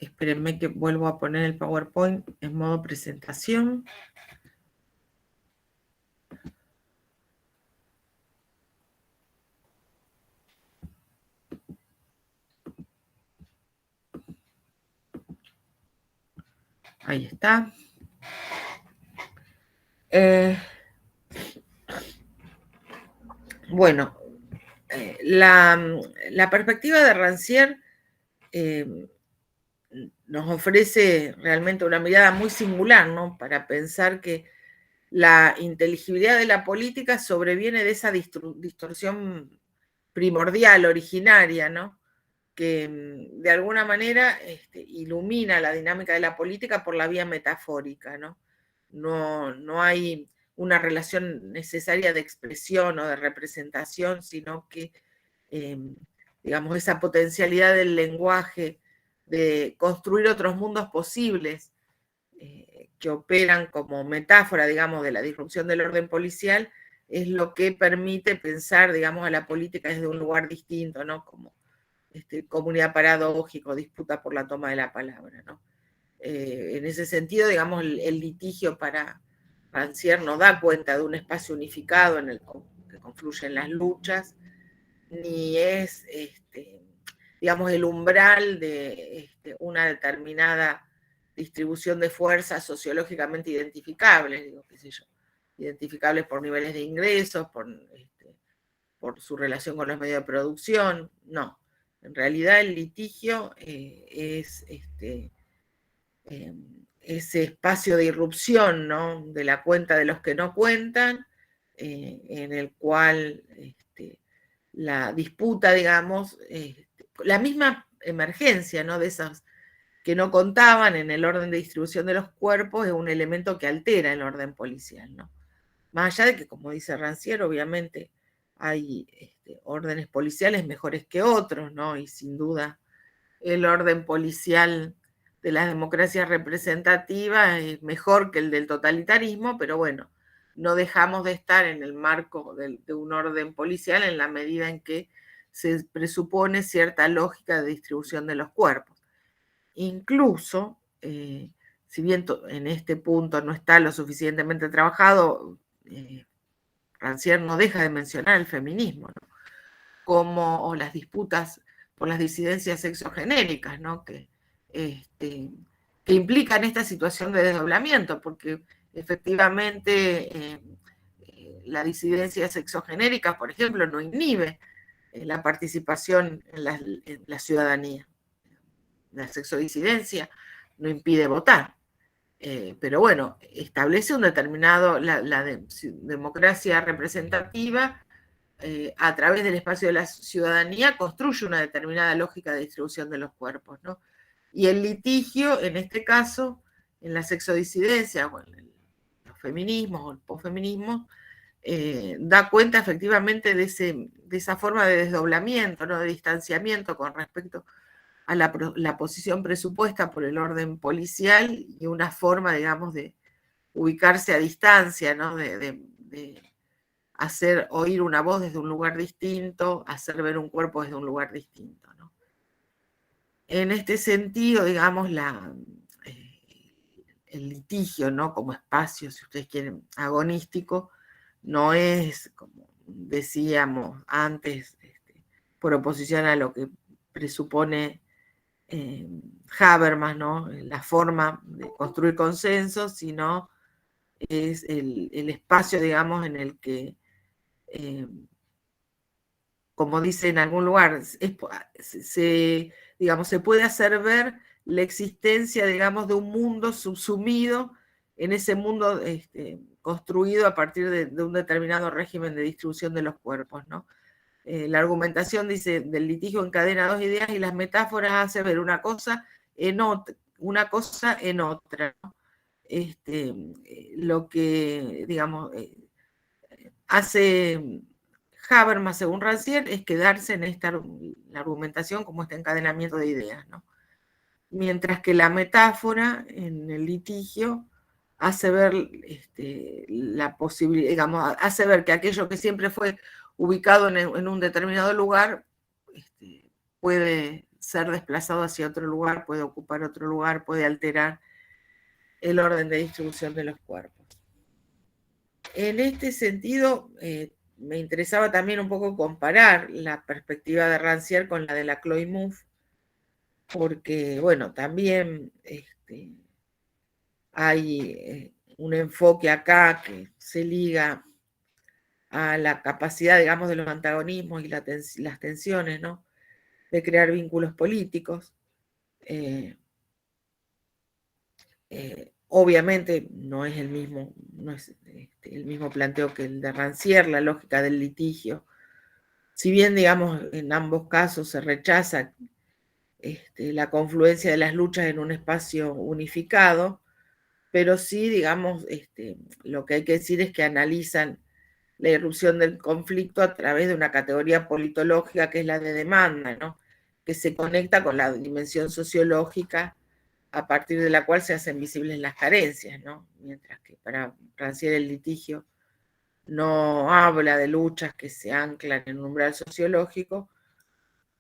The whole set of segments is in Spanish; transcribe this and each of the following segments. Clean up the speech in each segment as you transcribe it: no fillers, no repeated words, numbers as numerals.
Espérenme que vuelvo a poner el PowerPoint en modo presentación. Ahí está. Bueno, la perspectiva de Rancière nos ofrece realmente una mirada muy singular, ¿no? Para pensar que la inteligibilidad de la política sobreviene de esa distorsión primordial, originaria, ¿no? Que de alguna manera ilumina la dinámica de la política por la vía metafórica, ¿no? No hay una relación necesaria de expresión o de representación, sino que, eh, digamos, esa potencialidad del lenguaje de construir otros mundos posibles que operan como metáfora, digamos, de la disrupción del orden policial, es lo que permite pensar, digamos, a la política desde un lugar distinto, ¿no? Como comunidad paradójico, disputa por la toma de la palabra, ¿no? En ese sentido, digamos, el litigio para Rancière no da cuenta de un espacio unificado en el que confluyen las luchas, ni es, digamos, el umbral de una determinada distribución de fuerzas sociológicamente identificables, digo, qué sé yo, identificables por niveles de ingresos, por su relación con los medios de producción, no. En realidad el litigio es ese espacio de irrupción, ¿no? De la cuenta de los que no cuentan, en el cual la disputa, digamos, la misma emergencia, ¿no? De esas que no contaban en el orden de distribución de los cuerpos es un elemento que altera el orden policial, ¿no? Más allá de que, como dice Rancière, obviamente hay órdenes policiales mejores que otros, ¿no? Y sin duda el orden policial de las democracias representativas es mejor que el del totalitarismo, pero bueno, no dejamos de estar en el marco de un orden policial en la medida en que se presupone cierta lógica de distribución de los cuerpos. Incluso, si bien en este punto no está lo suficientemente trabajado, Rancière no deja de mencionar el feminismo, ¿no? Como, o las disputas por las disidencias sexogenéricas, ¿no? Que implican esta situación de desdoblamiento, porque efectivamente la disidencia sexogenérica, por ejemplo, no inhibe la participación en la ciudadanía. La sexodisidencia no impide votar. Pero bueno, establece un determinado, democracia representativa a través del espacio de la ciudadanía construye una determinada lógica de distribución de los cuerpos, ¿no? Y el litigio, en este caso, en la sexodisidencia, o en los feminismos o el posfeminismo, da cuenta efectivamente de esa forma de desdoblamiento, ¿no? De distanciamiento con respecto a la posición presupuesta por el orden policial y una forma, digamos, de ubicarse a distancia, ¿no? De hacer oír una voz desde un lugar distinto, hacer ver un cuerpo desde un lugar distinto, ¿no? En este sentido, digamos, el litigio, ¿no? Como espacio, si ustedes quieren, agonístico, no es, como decíamos antes, por oposición a lo que presupone Habermas, ¿no? La forma de construir consensos, sino es el espacio, digamos, en el que, como dice en algún lugar, digamos, se puede hacer ver la existencia, digamos, de un mundo subsumido en ese mundo construido a partir de un determinado régimen de distribución de los cuerpos, ¿no? La argumentación dice del litigio encadena dos ideas y las metáforas hace ver una cosa en otra, ¿no? Lo que, digamos, hace Habermas, según Rancière, es quedarse en la argumentación como este encadenamiento de ideas, ¿no? Mientras que la metáfora en el litigio hace ver la posibilidad, digamos, hace ver que aquello que siempre fue ubicado en un determinado lugar puede ser desplazado hacia otro lugar, puede ocupar otro lugar, puede alterar el orden de distribución de los cuerpos. En este sentido, me interesaba también un poco comparar la perspectiva de Rancière con la de la Chloe Mouffe, porque, bueno, también hay un enfoque acá que se liga a la capacidad, digamos, de los antagonismos y las tensiones, ¿no? De crear vínculos políticos. Obviamente no es el mismo, no es el mismo planteo que el de Rancière, la lógica del litigio. Si bien, digamos, en ambos casos se rechaza la confluencia de las luchas en un espacio unificado, pero sí, digamos, lo que hay que decir es que analizan la irrupción del conflicto a través de una categoría politológica que es la de demanda, ¿no? Que se conecta con la dimensión sociológica a partir de la cual se hacen visibles las carencias, ¿no? Mientras que para Rancière el litigio no habla de luchas que se anclan en un umbral sociológico.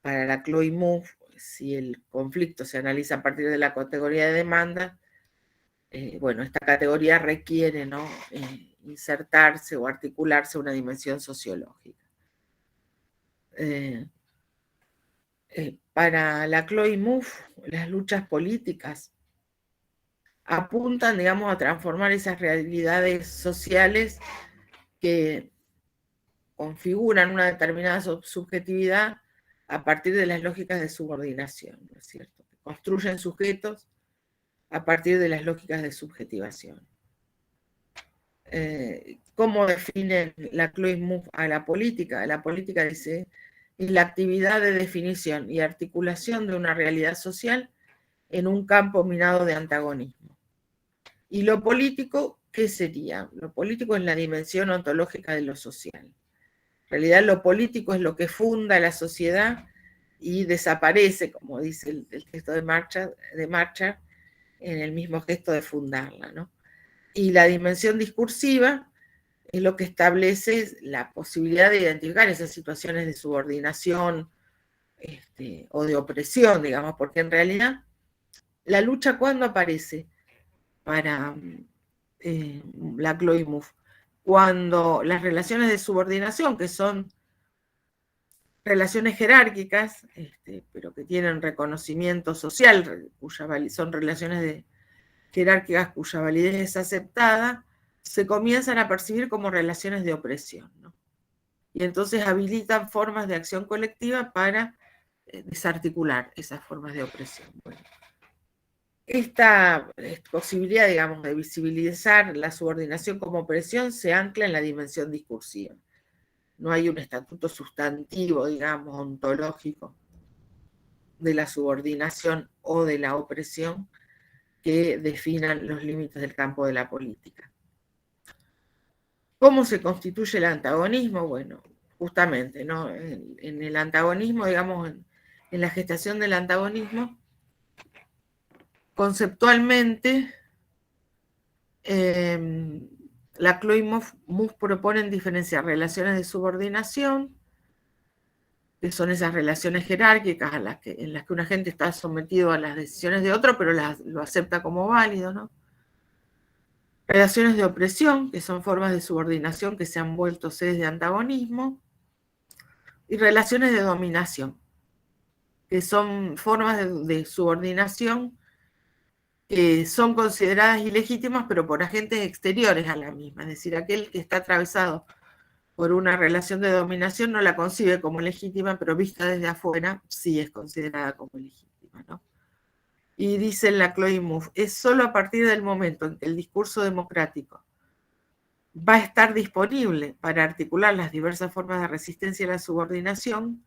Para la Chloe Mouffe, si el conflicto se analiza a partir de la categoría de demanda, bueno, esta categoría requiere, ¿no? Insertarse o articularse una dimensión sociológica. Para la Chloe Mouffe, las luchas políticas apuntan, digamos, a transformar esas realidades sociales que configuran una determinada subjetividad a partir de las lógicas de subordinación, ¿no es cierto? Construyen sujetos a partir de las lógicas de subjetivación. ¿Cómo definen la Chloe Mouffe a la política? La política dice, es la actividad de definición y articulación de una realidad social en un campo minado de antagonismo. ¿Y lo político qué sería? Lo político es la dimensión ontológica de lo social. En realidad lo político es lo que funda la sociedad y desaparece, como dice el texto de Marchard, en el mismo gesto de fundarla, ¿no? Y la dimensión discursiva es lo que establece la posibilidad de identificar esas situaciones de subordinación o de opresión, digamos, porque en realidad la lucha, ¿cuándo aparece para la Chloe Mouffe? Cuando las relaciones de subordinación, que son relaciones jerárquicas, pero que tienen reconocimiento social, son relaciones jerárquicas cuya validez es aceptada, se comienzan a percibir como relaciones de opresión, ¿no? Y entonces habilitan formas de acción colectiva para desarticular esas formas de opresión. Bueno, esta posibilidad, digamos, de visibilizar la subordinación como opresión se ancla en la dimensión discursiva. No hay un estatuto sustantivo, digamos, ontológico de la subordinación o de la opresión que definan los límites del campo de la política. ¿Cómo se constituye el antagonismo? Bueno, justamente, ¿no? En el antagonismo, digamos, en la gestación del antagonismo, conceptualmente, la Chloe Mouffe propone diferenciar relaciones de subordinación, que son esas relaciones jerárquicas en las que una gente está sometido a las decisiones de otro, pero lo acepta como válido, ¿no? Relaciones de opresión, que son formas de subordinación que se han vuelto sedes de antagonismo, y relaciones de dominación, que son formas de subordinación que son consideradas ilegítimas, pero por agentes exteriores a la misma. Es decir, aquel que está atravesado por una relación de dominación no la concibe como legítima, pero vista desde afuera sí es considerada como legítima, ¿no? Y dice la Chloe Mouffe, es solo a partir del momento en que el discurso democrático va a estar disponible para articular las diversas formas de resistencia a la subordinación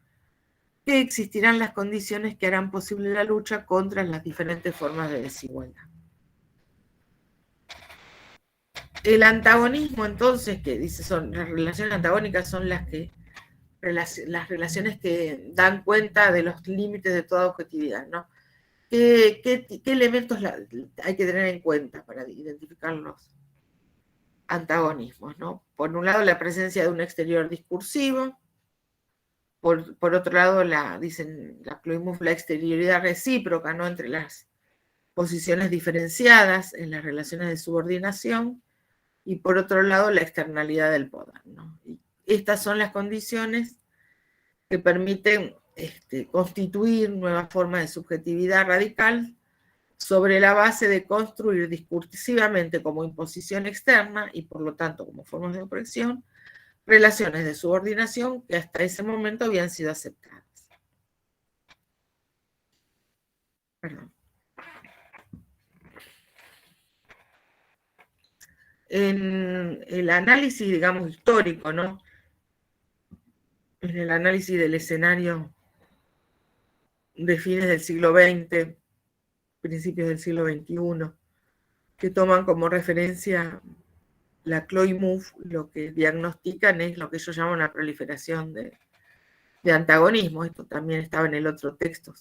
que existirán las condiciones que harán posible la lucha contra las diferentes formas de desigualdad. El antagonismo, entonces, que dice, son las relaciones antagónicas son las relaciones que dan cuenta de los límites de toda objetividad, ¿no? ¿Qué elementos hay que tener en cuenta para identificar los antagonismos, ¿no? Por un lado, la presencia de un exterior discursivo, Por otro lado, dicen la Chloe Mouffe, la exterioridad recíproca, ¿no?, entre las posiciones diferenciadas en las relaciones de subordinación, y por otro lado, la externalidad del poder, ¿no? Y estas son las condiciones que permiten constituir nuevas formas de subjetividad radical sobre la base de construir discursivamente como imposición externa y por lo tanto como formas de opresión, relaciones de subordinación que hasta ese momento habían sido aceptadas. Perdón. En el análisis, digamos, histórico, ¿no?, en el análisis del escenario de fines del siglo XX, principios del siglo XXI, que toman como referencia la Chloe Mouffe, lo que diagnostican es lo que ellos llaman una proliferación de antagonismo. Esto también estaba en el otro texto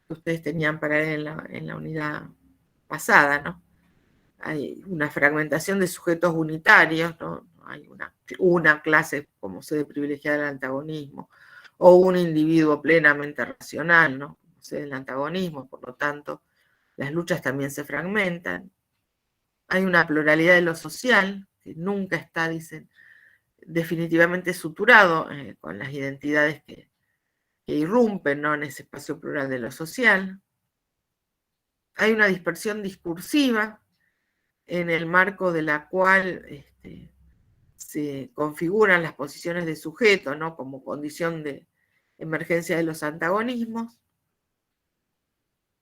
que ustedes tenían para leer en la unidad pasada, ¿no? Hay una fragmentación de sujetos unitarios, ¿no? Hay una clase como sede privilegiada del antagonismo, o un individuo plenamente racional, ¿no?, como sede del antagonismo. Por lo tanto, las luchas también se fragmentan. Hay una pluralidad de lo social, que nunca está, dicen, definitivamente suturado con las identidades que irrumpen, ¿no?, en ese espacio plural de lo social. Hay una dispersión discursiva en el marco de la cual se configuran las posiciones de sujeto, ¿no?, como condición de emergencia de los antagonismos.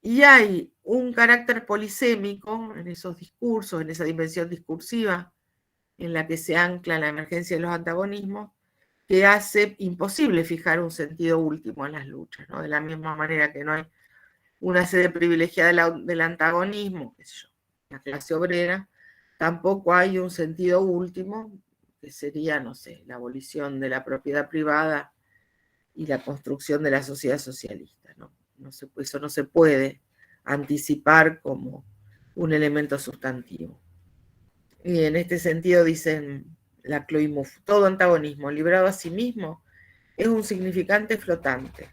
Y hay un carácter polisémico en esos discursos, en esa dimensión discursiva en la que se ancla la emergencia de los antagonismos, que hace imposible fijar un sentido último en las luchas, ¿no? De la misma manera que no hay una sede privilegiada del antagonismo, qué sé yo, la clase obrera, tampoco hay un sentido último, que sería, no sé, la abolición de la propiedad privada y la construcción de la sociedad socialista, ¿no? Eso no se puede anticipar como un elemento sustantivo. Y en este sentido dicen la Chloe Mouffe, todo antagonismo librado a sí mismo es un significante flotante,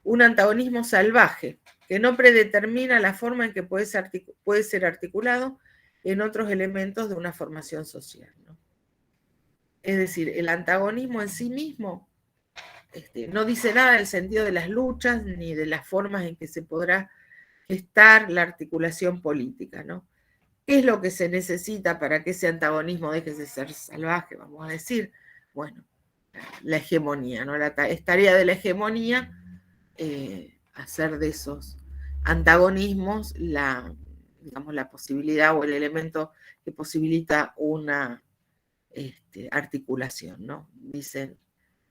un antagonismo salvaje que no predetermina la forma en que puede ser articulado en otros elementos de una formación social, ¿no? Es decir, el antagonismo en sí mismo no dice nada del sentido de las luchas ni de las formas en que se podrá gestar la articulación política, ¿no? ¿Qué es lo que se necesita para que ese antagonismo deje de ser salvaje, vamos a decir? Bueno, la hegemonía, ¿no? Es tarea de la hegemonía hacer de esos antagonismos digamos, la posibilidad o el elemento que posibilita una articulación, ¿no? Dicen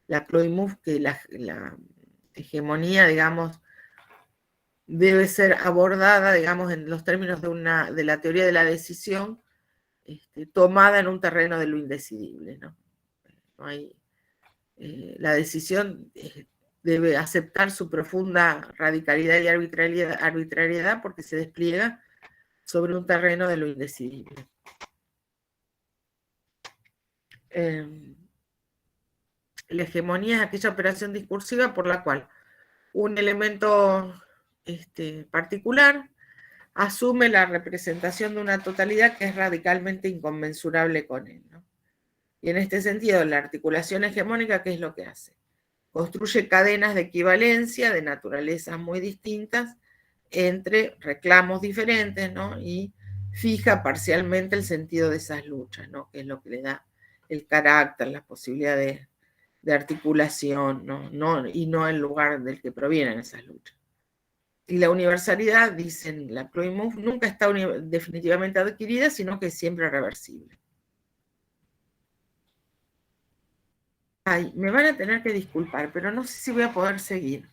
la Chloe Mouffe que la hegemonía, digamos, debe ser abordada, digamos, en los términos de la teoría de la decisión, tomada en un terreno de lo indecidible, ¿no? No hay, la decisión debe aceptar su profunda radicalidad y arbitrariedad porque se despliega sobre un terreno de lo indecidible. La hegemonía es aquella operación discursiva por la cual un elemento particular asume la representación de una totalidad que es radicalmente inconmensurable con él, ¿no? Y en este sentido, la articulación hegemónica, ¿qué es lo que hace? Construye cadenas de equivalencia de naturalezas muy distintas entre reclamos diferentes, ¿no? Y fija parcialmente el sentido de esas luchas, ¿no? Que es lo que le da el carácter, la posibilidad de articulación, ¿no? Y no el lugar del que provienen esas luchas. Y la universalidad, dicen la Chloe Mouffe, nunca está definitivamente adquirida, sino que es siempre reversible. Ay, me van a tener que disculpar, pero no sé si voy a poder seguir.